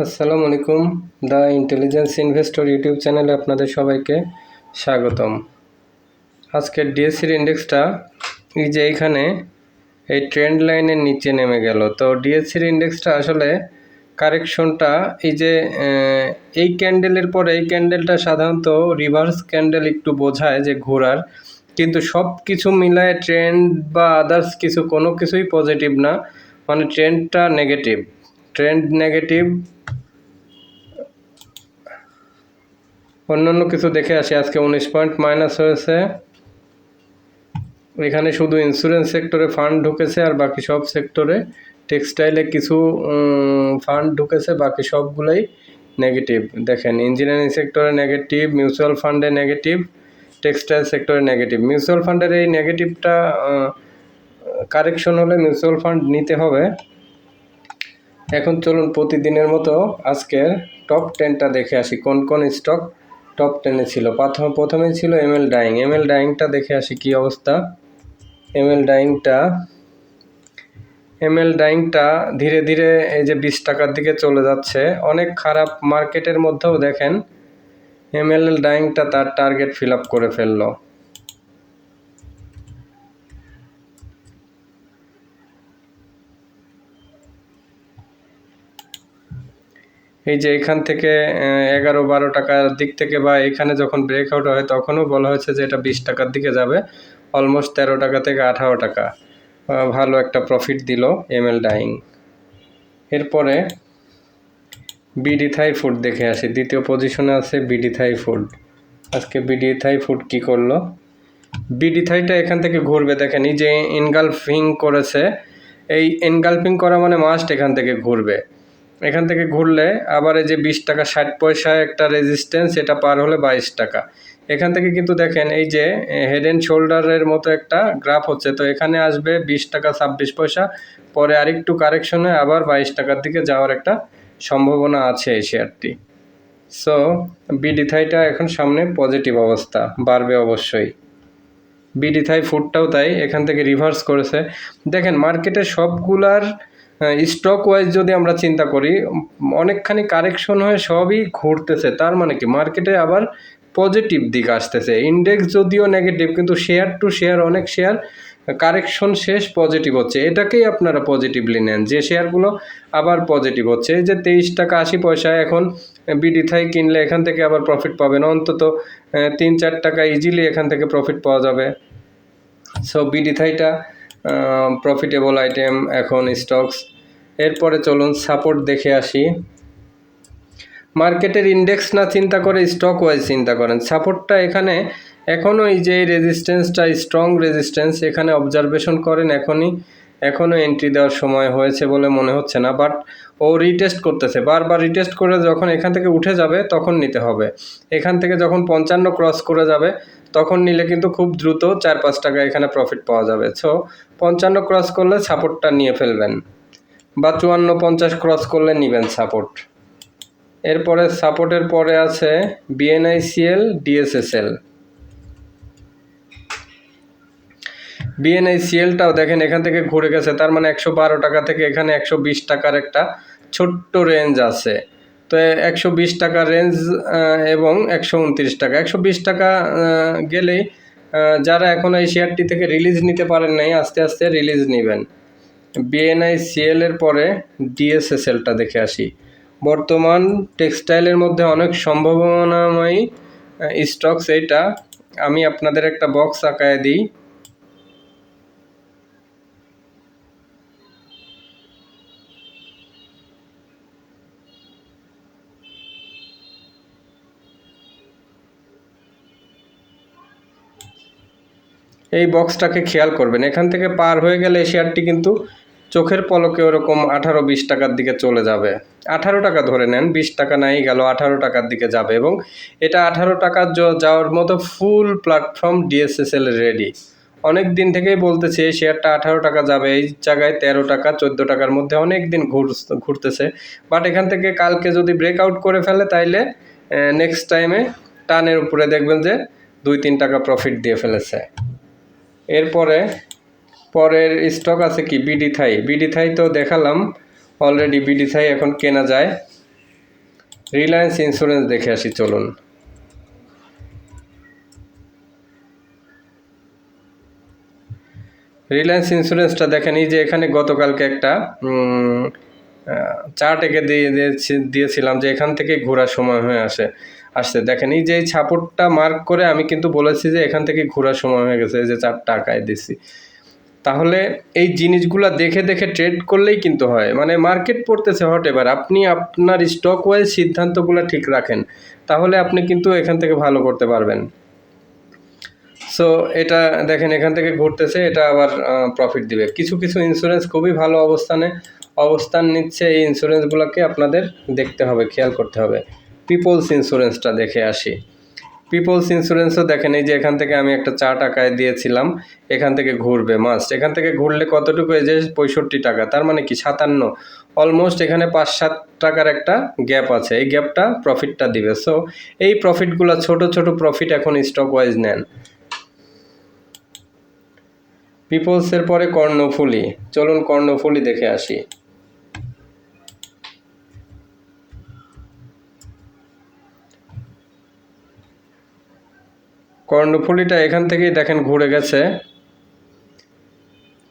আসসালামু আলাইকুম। The intelligence investor YouTube চ্যানেলে আপনাদের সবাইকে স্বাগতম। আজকের ডিএসসির ইন্ডেক্সটা এই যে এইখানে এই ট্রেন্ড লাইনের নিচে নেমে গেল। তো ডিএসসির ইন্ডেক্সটা আসলে কারেকশনটা এই যে এই ক্যান্ডেলের পরে এই ক্যান্ডেলটা সাধারণত রিভার্স ক্যান্ডেল একটু বোঝায় যে ঘোরার, কিন্তু সব কিছু মিলায় ট্রেন্ড বা আদার্স কিছু কোনো কিছুই পজিটিভ না, মানে ট্রেন্ডটা নেগেটিভ। Trend negative. অন্যান্য কিছু দেখে আসি। আজকে 19 পয়েন্ট মাইনাস হয়েছে। এখানে শুধু ইন্স্যুরেন্স সেক্টরে ফান্ড ঢুকেছে আর বাকি সব সেক্টরে, টেক্সটাইলে কিছু ফান্ড ঢুকেছে, বাকি সবগুলোই নেগেটিভ। দেখেন, ইঞ্জিনিয়ারিং সেক্টরে নেগেটিভ, মিউচুয়াল ফান্ডে নেগেটিভ, টেক্সটাইল সেক্টরে নেগেটিভ। মিউচুয়াল ফান্ডের এই নেগেটিভটা কারেকশন হলে মিউচুয়াল ফান্ড নিতে হবে। এখন চলুন প্রতিদিনের মতো আজকের টপ 10টা দেখে আসি কোন কোন স্টক টপ 10-এ ছিল। প্রথমেই ছিল এমএল ডাইং। এমএল ডাইংটা দেখে আসি কি অবস্থা। এমএল ডাইংটা ধীরে ধীরে এই যে 20 টাকার দিকে চলে যাচ্ছে। অনেক খারাপ মার্কেটের মধ্যেও দেখেন এমএল ডাইংটা তার টার্গেট ফিল আপ করে ফেললো। এই যে এখান থেকে 11-12 টাকার দিক থেকে বা এখানে যখন ব্রেকআউট হয় তখনও বলা হয়েছে যে এটা 20 টাকার দিকে যাবে। অলমোস্ট 13 টাকা থেকে 18 টাকা ভালো একটা প্রফিট দিল এমএল ডাইং। এরপরে বিডি থাই ফুড দেখে আসি। দ্বিতীয় পজিশনে আছে বিডি থাই ফুড। আজকে বিডি থাই ফুড কি করলো? বিডি থাইটা এখান থেকে ঘুরবে। দেখেন এই যে এনগালফিং করেছে, এই এনগালফিং করা মানে মাস্ট এখান থেকে ঘুরবে। এখান থেকে ঘুরলে আবার এই যে 20 টাকা 60 পয়সায় একটা রেজিস্ট্যান্স, এটা পার হলে 22 টাকা। এখান থেকে কিন্তু দেখেন এই যে হেড অ্যান্ড শোল্ডারের মতো একটা গ্রাফ হচ্ছে। তো এখানে আসবে 20 টাকা 26 পয়সা, পরে আরেকটু কারেকশনে আবার 22 টাকার দিকে যাওয়ার একটা সম্ভাবনা আছে এই শেয়ারটি। সো বিডি থাইটা এখন সামনে পজিটিভ অবস্থা, বাড়বে অবশ্যই। বিডি থাই ফুডটাও তাই, এখান থেকে রিভার্স করেছে। দেখেন মার্কেটের সবগুলার স্টক ওয়াইজ যদি আমরা চিন্তা করি, অনেকখানি কারেকশন হয়ে সবই ঘুরতেছে। তার মানে কি মার্কেটে আবার পজিটিভ দিক আসতেছে। ইন্ডেক্স যদিও নেগেটিভ, কিন্তু শেয়ার টু শেয়ার অনেক শেয়ার কারেকশন শেষ পজিটিভ হচ্ছে। এটাকেই আপনারা পজিটিভলি নেন, যে শেয়ারগুলো আবার পজিটিভ হচ্ছে। এই যে 23 টাকা 80 পয়সা এখন বিডি থাই কিনলে এখান থেকে আবার প্রফিট পাবেন, অন্তত 3-4 টাকা ইজিলি এখান থেকে প্রফিট পাওয়া যাবে। সো বিডি থাইটা প্রফিটেবল আইটেম এখন স্টকস। এরপরে চলুন সাপোর্ট দেখে আসি। মার্কেটের ইন্ডেক্স না চিন্তা করে স্টক ওয়াইজ চিন্তা করেন। সাপোর্টটা এখানে এখনও এই যে রেজিস্ট্যান্সটা স্ট্রং রেজিস্ট্যান্স, এখানে অবজারভেশন করেন। এখনও এন্ট্রি দেওয়ার সময় হয়েছে বলে মনে হচ্ছে না, বাট ও রিটেস্ট করতেছে, বারবার রিটেস্ট করে যখন এখান থেকে উঠে যাবে তখন নিতে হবে। এখান থেকে যখন 55 ক্রস করে যাবে তখন নিলে কিন্তু খুব দ্রুত 4-5 টাকা এখানে প্রফিট পাওয়া যাবে। সো 55 ক্রস করলে সাপোর্টটা নিয়ে ফেলবেন, বা 54-50 ক্রস করলে নেবেন সাপোর্ট। এরপরে সাপোর্টের পরে আছে বিএনআইসিএল, ডিএসএসএল। বিএনআইসিএলটাও দেখেন এখান থেকে ঘুরে গেছে, তার মানে 112 টাকা থেকে এখানে 120 টাকার একটা ছোট্ট রেঞ্জ আছে। তো 120 টাকা রেঞ্জ এবং 129 টাকা, 120 টাকা গেলেই যারা এখন এই শেয়ারটি থেকে রিলিজ নিতে পারেন নাই, আস্তে আস্তে রিলিজ নেবেন। বিএনআইসিএল এর পরে ডিএসএসএলটা দেখে আসি। বর্তমান টেক্সটাইলের মধ্যে অনেক সম্ভাবনাময়ী স্টকস এইটা। আমি আপনাদের একটা বক্স আঁকায় দিই। এই বক্সটাকে খেয়াল করবেন। এখান থেকে পার হয়ে গেলে এই শেয়ারটি কিন্তু চোখের পলকে ওরকম 18-20 টাকার দিকে চলে যাবে। 18 টাকা ধরে নেন, 20 টাকা নাই গেল, 18 টাকার দিকে যাবে। এবং এটা 18 টাকা যাওয়ার মতো ফুল প্ল্যাটফর্ম ডিএসএসএল রেডি। অনেক দিন থেকেই বলতেছে এই শেয়ারটা 18 টাকা যাবে। এই জায়গায় 13 টাকা 14 টাকার মধ্যে অনেক দিন ঘুরতেছে। বাট এখান থেকে কালকে যদি ব্রেকআউট করে ফেলে তাইলে নেক্সট টাইমে টানের উপরে দেখবেন যে 2-3 টাকা প্রফিট দিয়ে ফেলেছে। এরপরে পরের স্টক আছে কি বিডি থাই। বিডি থাই তো দেখালাম অলরেডি। বিডি থাই এখন কেনা যায়। রিলায়েন্স ইন্স্যুরেন্স দেখে আসি চলুন। রিলায়েন্স ইন্স্যুরেন্সটা দেখেন, এই যে এখানে গতকালকে একটা চার্ট এঁকে দিয়েছিলাম যে এখান থেকে ঘোরার সময় হয়ে আসছে। দেখেন এই যে এই ছাপড়টা মার্ক করে আমি কিন্তু বলেছি যে এখান থেকে ঘোরার সময় হয়ে গেছে, এই যে চারটা আঁকায় দিছি। তাহলে এই জিনিসগুলা দেখে দেখে ট্রেড করলেই কিন্তু হয়, মানে মার্কেট পড়তেছে হট এবার, আপনি আপনার স্টক ওয়াইজ সিদ্ধান্তগুলো ঠিক রাখেন, তাহলে আপনি কিন্তু এখান থেকে ভালো করতে পারবেন। সো এটা দেখেন এখান থেকে ঘুরতেছে, এটা আবার প্রফিট দিবে। কিছু কিছু ইন্স্যুরেন্স খুবই ভালো অবস্থান নিচ্ছে, এই ইন্স্যুরেন্সগুলোকে আপনাদের দেখতে হবে, খেয়াল করতে হবে। পিপলস ইন্স্যুরেন্সটা দেখে আসি। পিপলস ইন্স্যুরেন্সও দেখেন এই যে এখান থেকে আমি একটা চার্ট আঁকায় দিয়েছিলাম, এখান থেকে ঘুরবে মাস্ট। এখান থেকে ঘুরলে কতটুকু, এই যে 65 টাকা, তার মানে কি 57, অলমোস্ট এখানে 5-7 টাকার একটা গ্যাপ আছে, এই গ্যাপটা প্রফিটটা দিবে। সো এই প্রফিটগুলো ছোট ছোট প্রফিট এখন স্টক ওয়াইজ নেন। পিপলসের পরে কর্ণফুলী, চলুন কর্ণফুলী দেখে আসি। কর্ণফুলীটা এখান থেকেই দেখেন ঘুরে গেছে।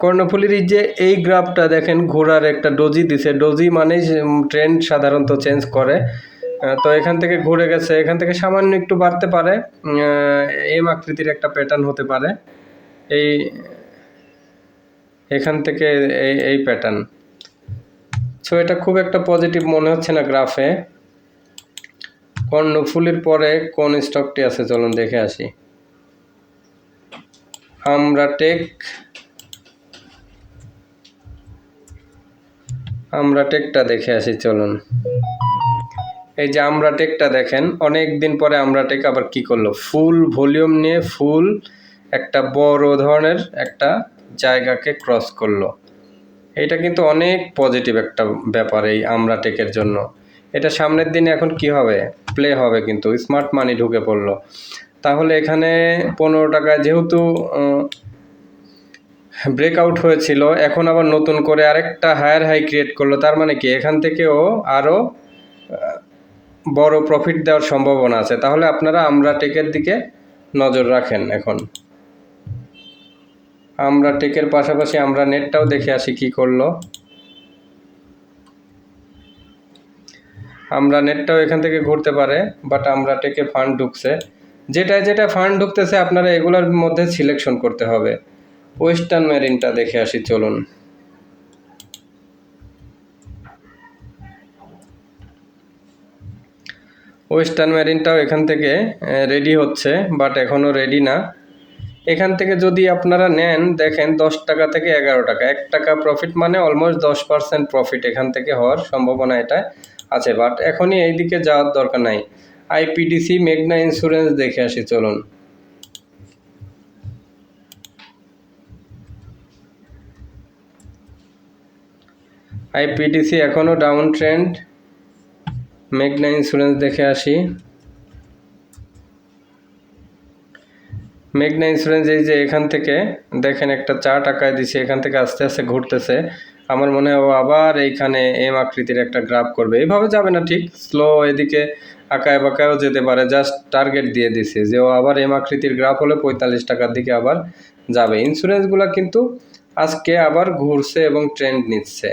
কর্ণফুলীর যে এই গ্রাফটা দেখেন ঘোরার একটা ডোজি দিছে, ডোজি মানে ট্রেন্ড সাধারণত চেঞ্জ করে। তো এখান থেকে ঘুরে গেছে, এখান থেকে সামান্য একটু বাড়তে পারে, এম আকৃতির একটা প্যাটার্ন হতে পারে, এই এখান থেকে এই প্যাটার্ন। সো এটা খুব একটা পজিটিভ মনে হচ্ছে না গ্রাফে। কর্ণফুলীর পরে কোন স্টকটি আছে চলুন দেখে আসি। আমরাটেকটা দেখে আসি চলুন। এই যে আমরাটেকটা দেখেন, অনেক দিন পরে আমরাটেক আবার কি করলো, ফুল ভলিউম নিয়ে ফুল একটা বড় ধরনের একটা জায়গাকে ক্রস করলো। এটা কিন্তু অনেক পজিটিভ একটা ব্যাপার এই আমরাটেকের জন্য। এটা সামনের দিনে এখন কি হবে, প্লে হবে, কিন্তু স্মার্ট মানি ঢুকে পড়লো। তাহলে এখানে 15 টাকায় যেহেতু ব্রেকআউট হয়েছিল, এখন আবার নতুন করে আরেকটা হায়ার হাই ক্রিয়েট করলো, তার মানে কি এখান থেকেও আরও বড় প্রফিট দেওয়ার সম্ভাবনা আছে। তাহলে আপনারা আমরাটেকের দিকে নজর রাখেন। এখন আমরাটেকের পাশাপাশি আমরা নেটটাও দেখে আসি কি করলো। আমরা নেটটাও এখান থেকে ঘুরতে পারে, বাট আমরাটেকে ফান্ড ঢুকছে, যেটা ফান্ড ঢুকতেছে আপনারা এগুলোর মধ্যে সিলেকশন করতে হবে। ওয়েস্টার্ন মেরিনটা দেখে আসি চলুন। ওয়েস্টার্ন মেরিনটাও এখান থেকে রেডি হচ্ছে, বাট এখনও রেডি না। এখান থেকে যদি আপনারা নেন, দেখেন 10 টাকা থেকে 11 টাকা, 1 টাকা প্রফিট, মানে অলমোস্ট 10% প্রফিট এখান থেকে হওয়ার সম্ভাবনা এটা আছে। বাট এখনই এই দিকে যাওয়ার দরকার নাই। আইপিডিসি মেঘনা ইন্স্যুরেন্স দেখে আসি চলুন। আইপিডিসি এখনও ডাউন ট্রেন্ড। মেঘনা ইন্স্যুরেন্স দেখে আসি। মেঘনা ইন্স্যুরেন্স এই যে এখান থেকে দেখেন একটা চার্ট আঁকায় দিছে, এখান থেকে আস্তে আস্তে ঘুরতেছে। আমার মনে হয় ও আবার এইখানে এম আকৃতির একটা গ্রাফ করবে, এইভাবে যাবে না, ঠিক স্লো এদিকে আঁকায় বাঁকায়ও যেতে পারে। জাস্ট টার্গেট দিয়ে দিছে যে ও আবার এম আকৃতির গ্রাফ হলে 45 টাকার দিকে আবার যাবে। ইন্স্যুরেন্সগুলো কিন্তু আজকে আবার ঘুরছে এবং ট্রেন্ড নিচ্ছে।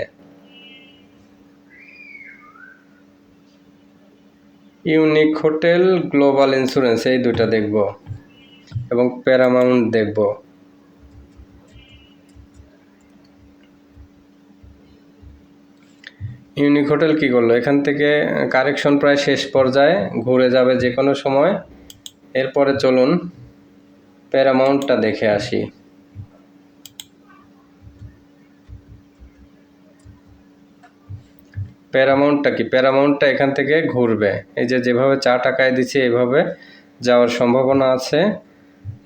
ইউনিক হোটেল, গ্লোবাল ইন্স্যুরেন্স, এই দুটা দেখব এবং প্যারামাউন্ট দেখব। ইউনিক হোটেল কি করলো, এখান থেকে কারেকশন প্রায় শেষ পর্যায়ে, ঘুরে যাবে যে কোনো সময়। এরপরে চলুন প্যারামাউন্টটা দেখে আসি। প্যারামাউন্টটা কি, প্যারামাউন্টটা এখান থেকে ঘুরবে, এই যে যেভাবে চার্ট আঁকায় দিচ্ছে এইভাবে যাওয়ার সম্ভাবনা আছে।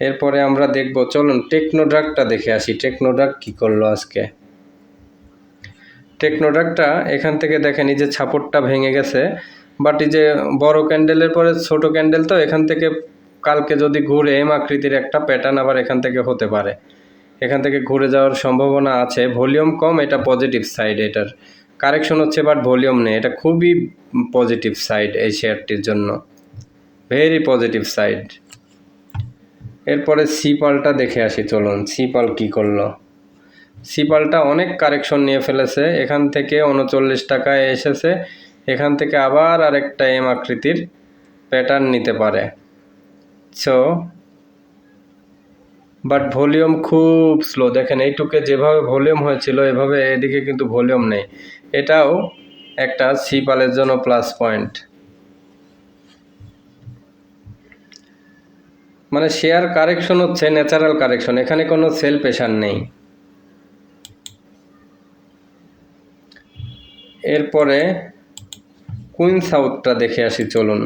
এরপরে আমরা দেখব, চলুন টেকনোড্রাগটা দেখে আসি। টেকনোড্রাগ কি করলো আজকে। টেকনোড্রাগটা এখান থেকে দেখেন এই যে ছাপড়টা ভেঙে গেছে, বাট এই যে বড় ক্যান্ডেলের পরে ছোট ক্যান্ডেল, তো এখান থেকে কালকে যদি ঘুরে এম আকৃতির একটা প্যাটার্ন আবার এখান থেকে হতে পারে, এখান থেকে ঘুরে যাওয়ার সম্ভাবনা আছে। ভলিউম কম, এটা পজিটিভ সাইড এটার। কারেকশন হচ্ছে বাট ভলিউম নেই, এটা খুবই পজিটিভ সাইড এই শেয়ারটির জন্য, ভেরি পজিটিভ সাইড। এরপরে সিপালটা দেখে আসি, চলুন সিপাল কি করলো। সিপালটা অনেক কারেকশন নিয়ে ফেলেছে, এখান থেকে 39 টাকায় এসেছে, এখান থেকে আবার আরেকটা এম আকৃতির প্যাটার্ন নিতে পারে। সো বাট ভলিউম খুব স্লো, দেখেন এইটুকে যেভাবে ভলিউম হয়েছিল এভাবে এদিকে কিন্তু ভলিউম নেই, এটাও একটা সিপালের জন্য প্লাস পয়েন্ট। মানে শেয়ার কারেকশন হচ্ছে ন্যাচারাল কারেকশন, এখানে কোনো সেল প্রেশার নেই। এরপরে কুইন সাউথটা দেখে আসি, চলুন।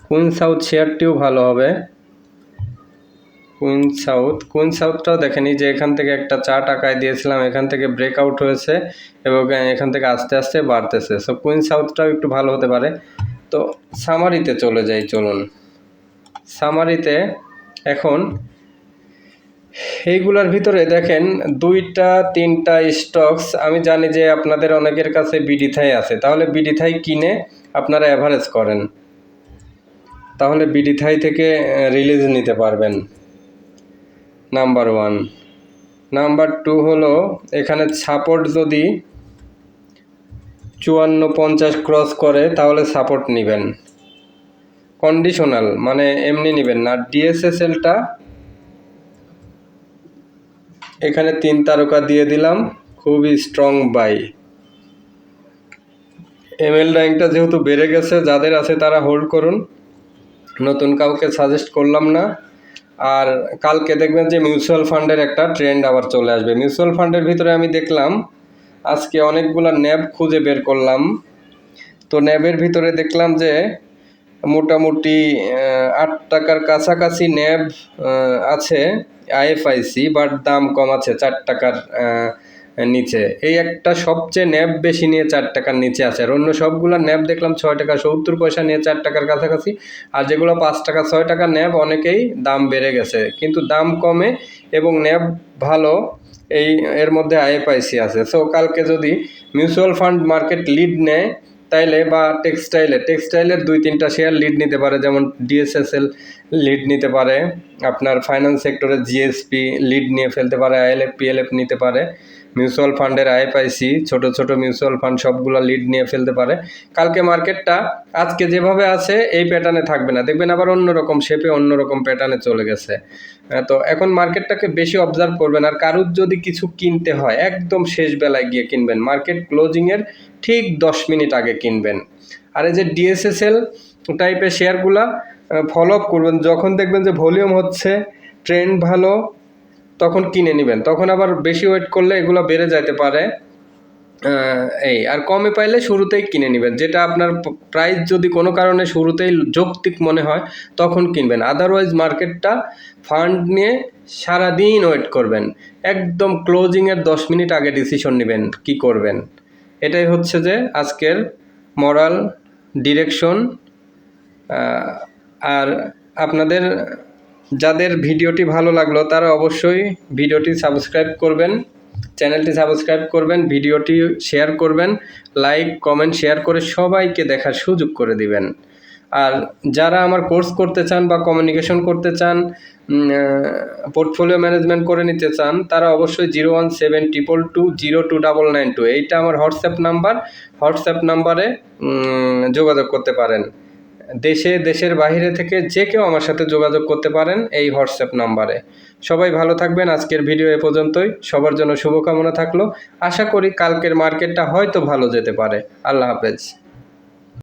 কুইন সাউথ শেয়ারটিও ভালো হবে। কুইন সাউথটাও দেখেনি যে এখান থেকে একটা 4 টাকায় দিয়েছিলাম, এখান থেকে ব্রেকআউট হয়েছে এবং এখান থেকে আস্তে আস্তে বাড়তেছে। সো কুইন সাউথটাও একটু ভালো হতে পারে। তো সামারিতে চলে যাই, চলুন। সামারিতে এখন এইগুলোর ভিতরে দেখেন 2-3টা স্টকস, আমি জানি যে আপনাদের অনেকের কাছে বিডিথাই আছে, তাহলে বিডিথাই কিনে আপনারা অ্যাভারেজ করেন, তাহলে বিডিথাই থেকে রিলিজ নিতে পারবেন। নাম্বার 1। নাম্বার 2 হলো এখানে সাপোর্ট যদি 54-50 ক্রস করে তাহলে সাপোর্ট নেবেন, কন্ডিশনাল, মানে এমনি নেবেন না। ডিএসএসএলটা এখানে 3 তারকা দিয়ে দিলাম, খুবই স্ট্রং বাই। এমএল র্যাঙ্কটা যেহেতু বেড়ে গেছে, যাদের আছে তারা হোল্ড করুন, নতুন কাউকে সাজেস্ট করলাম না। আর কালকে দেখবেন যে মিউচুয়াল ফান্ডের একটা ট্রেন্ড আবার চলে আসবে। মিউচুয়াল ফান্ডের ভিতরে আমি দেখলাম আজকে অনেকগুলো ন্যাব খুঁজে বের করলাম, তো ন্যাবের ভিতরে দেখলাম যে মোটামুটি 8 টাকার কাছাকাছি ন্যাব আছে আইএফআইসি, বাট দাম কম আছে 4 টাকার নিচে। এই একটা সবচেয়ে ন্যাব বেশি নিয়ে 4 টাকার নিচে আছে, আর অন্য সবগুলো ন্যাব দেখলাম 6 টাকা 70 পয়সা নিয়ে 4 টাকার কাছাকাছি, আর যেগুলো 5 টাকা 6 টাকা ন্যাব অনেকেই দাম বেড়ে গেছে, কিন্তু দাম কমে এবং ন্যাব ভালো, এর মধ্যে আইএফআইসি আছে। সো কালকে যদি মিউচুয়াল ফান্ড মার্কেট লিড নেয় তাইলে, বা টেক্সটাইলের 2-3টা শেয়ার লিড নিতে পারে, যেমন ডিএসএসএল লিড নিতে পারে, আপনার ফাইন্যান্স সেক্টরের জিএসপি লিড নিয়ে ফেলতে পারে, আইএলএফ পিএলএফ নিতে পারে, মিউচুয়াল ফান্ডের আইএফআইসি ছোট মিউচুয়াল ফান্ড সবগুলো লিড নিয়ে ফেলতে পারে। কালকে মার্কেটটা আজকে যেভাবে আছে এই প্যাটার্নে থাকবে না, দেখবেন আবার অন্যরকম শেপে অন্যরকম প্যাটার্নে চলে গেছে। তো এখন মার্কেটটাকে বেশি অবজার্ভ করবেন, আর কারুর যদি কিছু কিনতে হয় একদম শেষ বেলায় গিয়ে কিনবেন, মার্কেট ক্লোজিংয়ের ঠিক 10 মিনিট আগে কিনবেন। আর এই যে ডিএসএসএল টাইপের শেয়ারগুলা ফলো আপ করবেন, যখন দেখবেন যে ভলিউম হচ্ছে, ট্রেন্ড ভালো, তখন কিনে নেবেন, তখন আবার বেশি ওয়েট করলে এগুলো বেড়ে যেতে পারে। আর কমে পাইলে শুরুতেই কিনে নেবেন, যেটা আপনার প্রাইস যদি কোনো কারণে শুরুতেই যৌক্তিক মনে হয় তখন কিনবেন, আদারওয়াইজ মার্কেটটা ফান্ড নিয়ে সারাদিন ওয়েট করবেন, একদম ক্লোজিংয়ের 10 মিনিট আগে ডিসিশন নেবেন কি করবেন। এটাই হচ্ছে যে আজকের মরাল ডিরেকশন। আর আপনাদের যাদের ভিডিওটি ভালো লাগলো তারা অবশ্যই ভিডিওটি সাবস্ক্রাইব করবেন, চ্যানেলটি সাবস্ক্রাইব করবেন, ভিডিওটি শেয়ার করবেন, লাইক কমেন্ট শেয়ার করে সবাইকে দেখার সুযোগ করে দিবেন। আর যারা আমার কোর্স করতে চান বা কমিউনিকেশন করতে চান, পোর্টফোলিও ম্যানেজমেন্ট করে নিতে চান, তারা অবশ্যই 01722202992 এইটা আমার হোয়াটসঅ্যাপ নাম্বার, হোয়াটসঅ্যাপ নাম্বারে যোগাযোগ করতে পারেন। দেশের বাইরে থেকে যে কেউ আমার সাথে যোগাযোগ করতে পারেন এই হোয়াটসঅ্যাপ নাম্বারে। সবাই ভালো থাকবেন, আজকের ভিডিও এ পর্যন্তই, সবার জন্য শুভকামনা থাকলো। আশা করি কালকের মার্কেটটা হয়তো ভালো যেতে পারে। আল্লাহ হাফেজ।